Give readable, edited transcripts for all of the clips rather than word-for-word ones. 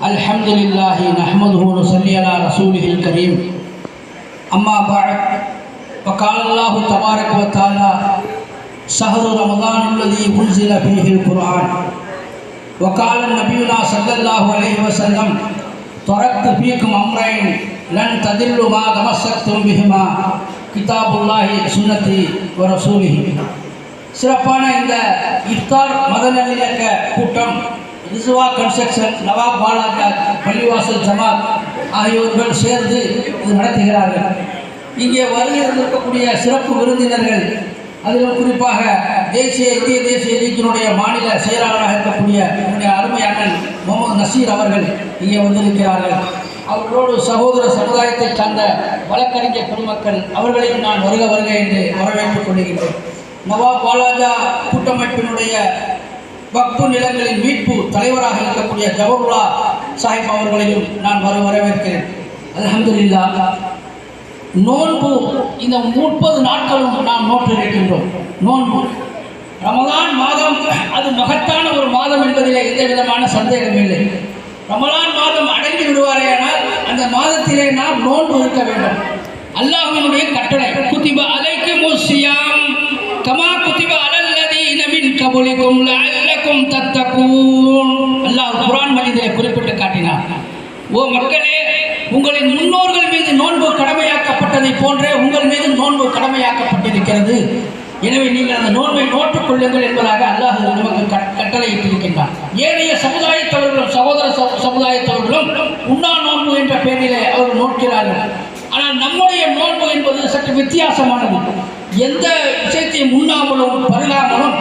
अल्हम्दुलिल्लाह नहमदुहु व नसल्ली अला रसूलिहिल करीम अम्मा बाद फ़क़ाल अल्लाहु तबारक व तआला शहरु रमज़ानुल्लज़ी उन्ज़िल फ़ीहिल क़ुरआन व क़ाल नबियुना सल्लल्लाहु अलैहि वसल्लम तरक्तु फ़ीकुम अम्रैन लन तदिल्लु मा तमस्सक्तुम बिहिमा किताबुल्लाहि सुन्नती व रसूलिही. சிறப்பான இந்த இஃப்தார் மத நல்லிணக்க கூட்டம் ரிஸ்வா கன்ஸ்ட்ரக்ஷன், நவாப் பாலாஜா பள்ளிவாசல் ஜமாத் ஆகியோர்கள் சேர்ந்து இது நடத்துகிறார்கள். இங்கே வருகை இருக்கக்கூடிய சிறப்பு விருந்தினர்கள், அதிலும் குறிப்பாக இந்திய தேசிய லீக்கினுடைய மாநில செயலாளராக இருக்கக்கூடிய என்னுடைய அருமை அண்ணன் முகமது நசீர் அவர்கள் இங்கே வந்திருக்கிறார்கள். அவர்களோடு சகோதர சமுதாயத்தை சார்ந்த வழக்கறிஞர் பெருமக்கள் அவர்களையும் நான் வருக என்று வரவேற்றுக் கொள்கின்றேன். நவாப் பாலாஜா கூட்டமைப்பினுடைய வக்ஃபு நிலங்களின் மீட்பு தலைவராக இருக்கக்கூடிய ஜவஹர்லா சாஹிப் அவர்களையும் நான் வரவேற்கிறேன். அல்ஹம்துலில்லாஹ். நோன்பு இந்த 30 நாட்களும் நாம் நோற்றிருக்கின்றோம். நோன்பு ரமலான் மாதம் அது மகத்தான ஒரு மாதம் என்பதிலே எந்த விதமான சந்தேகம் இல்லை. ரமலான் மாதம் அடங்கி விடுவாரேயானால் அந்த மாதத்திலே நாம் நோன்பு இருக்க வேண்டும். அல்லாஹ்வினுடைய கட்டளை, குத்திப அலைக்குமுஸ் ஸியாம் கமா குத்திப அலல்லதீன மின் கபலிக்கும் லஅல்லக்கும் தத்தகூன். அல்லாஹ் குர்ஆன் மஜீதிலே குறிப்பிட்டு காட்டினார், ஓ மக்களே, உங்களின் முன்னோர்கள் மீது நோன்பு கடமையாக்கப்பட்டதை போன்றே உங்கள் மீது நோன்பு கடமையாக்கப்பட்டிருக்கிறது. எனவே நீங்கள் அந்த நோன்பை நோட்டுக் கொள்ளுங்கள் என்பதாக அல்லாஹ் நமக்கு கட்டளையிட்டிருக்கின்றார். ஏனைய சமுதாயத்தவர்களும் சகோதர சமுதாயத்தவர்களும் உண்ணா நோன்பு என்ற பெயரிலே அவர்கள் நோக்கிறார்கள். ஆனால் நம்முடைய நோன்பு என்பது சற்று வித்தியாசமானது. எந்த விஷயத்தையும் உண்ணாமலும் பருகாமலும்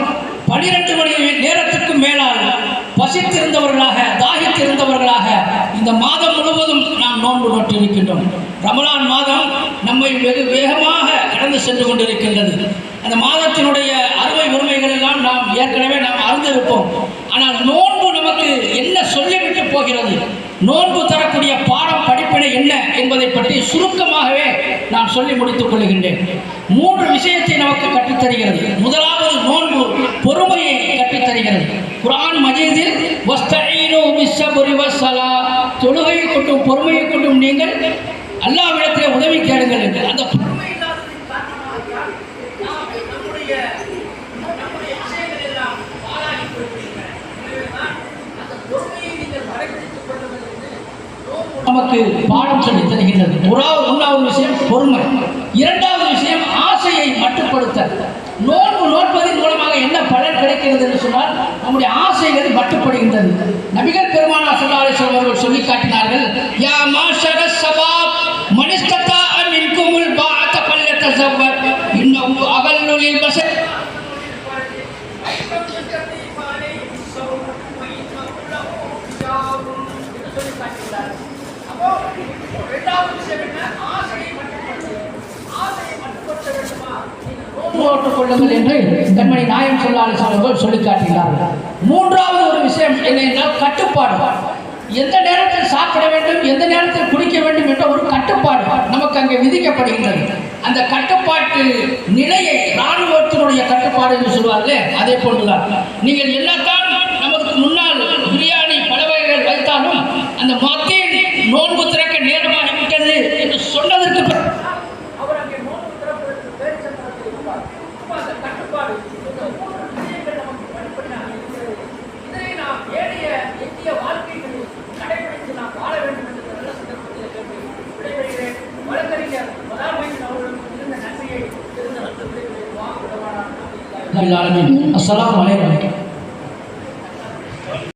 12 மணி நேரத்திற்கு மேலாக பசித்திருந்தவர்களாக தாகித்திருந்தவர்களாக இந்த மாதம் முழுவதும் நாம் நோன்பு நோட்டிருக்கின்றோம். ரமலான் மாதம் நம்மை வெகு வேகமாக கடந்து சென்று கொண்டிருக்கின்றது. அந்த மாதத்தினுடைய அறுவை உரிமைகள் எல்லாம் நாம் ஏற்கனவே அறிந்திருப்போம். ஆனால் நோன்பு நமக்கு என்ன சொல்லிவிட்டு போகிறது, நோன்பு தரக்கூடிய பாடம் படிப்பினை என்ன என்பதை பற்றி சுருக்கமாகவே நான் சொல்லி முடித்துக் கொள்கின்றேன். 3 விஷயத்தை நமக்கு கற்றுத்தருகிறது. முதலாவது நோன்பு பொறுமையை கற்றுத்தருகிறது. குர்ஆன் மஜீதில் வஸ்தஈனு பிஸ்ஸப்ரி வஸ்ஸலா, தொழுகையை கொண்டும் பொறுமையை கொண்டும் நீங்கள் அல்லாஹ்விடத்திலே உதவி கேளுங்கள் என்று. அந்த பொறுமை இல்லாததின் காரணமாக நம்முடைய விஷயங்கள் எல்லாம் பாழாகி போய்விடுகின்றன. எனவேதான் அந்த பொறுமையை நீங்கள் கடைபிடித்துக் கொள்ளுங்கள் என்று நமக்கு பாடம் சொல்லி தருகின்றது. முதலாவது விஷயம் பொறுமை. இரண்டாவது விஷயம் ஆசையை மட்டுப்படுத்தல். நோன்பு நோட்பதன் மூலமாக என்ன பலன் கிடைக்கிறது என்று சொன்னால் நம்முடைய ஆசைகள் மட்டுப்படுகின்றது. நபிகள் பெருமானார் ஸல்லல்லாஹு அலைஹி வஸல்லம் அவர்கள் சொல்லி காட்டினார்கள், யா மாஷர ஷபாப் மன் இஸ்ததா மின்குமுல் பாஅத ஃபல்யதஸவ்வத் இன்னஹு அகல்லு லில் பஸர். கொள்ளுங்கள் என்று கண்மணி நாயகம் ஸல்லல்லாஹு அலைஹி வஸல்லம் சொல்லி காட்டுகிறார்கள். மூன்றாவது ஒரு விஷயம் என்னென்றால் கட்டுப்பாடு. எந்த நேரத்தில் சாப்பிட வேண்டும், எந்த நேரத்தில் குடிக்க வேண்டும் என்ற ஒரு கட்டுப்பாடு நமக்கு அங்கே விதிக்கப்படுகின்றது. அந்த கட்டுப்பாட்டு நிலையை இராணுவத்தினுடைய கட்டுப்பாடு என்று சொல்வார்களே, அதே போன்றுதான். நீங்கள் என்னத்தான் நமக்கு முன்னால் பிரியாணி பல வகைகள் வைத்தாலும் அந்த மத்திய நோன்பு திறக்க நேரமாகிவிட்டது என்று சொன்னதற்கு அவர் அங்கே நோன்பு திறப்பதற்கு பேரிச்சம்பழத்தில் இருப்பார். அந்த கட்டுப்பாடு இந்த 3 விஷயங்கள் நமக்கு படிப்படியாக இருக்கிறது. இதனை நாம் ஏனைய எளிய வாழ்க்கைகளில் கடைபிடித்து நாம் வாழ வேண்டும் என்று நல்ல சந்தர்ப்பத்தில் கேட்டு விடைபெறுகிறேன். வழக்கறிஞர் மதாமையின் அவர்களுக்கு இருந்த நன்மையை இருந்த நன்மைகளை வாங்க விடவானார். அஸ்ஸலாமு அலைக்கும்.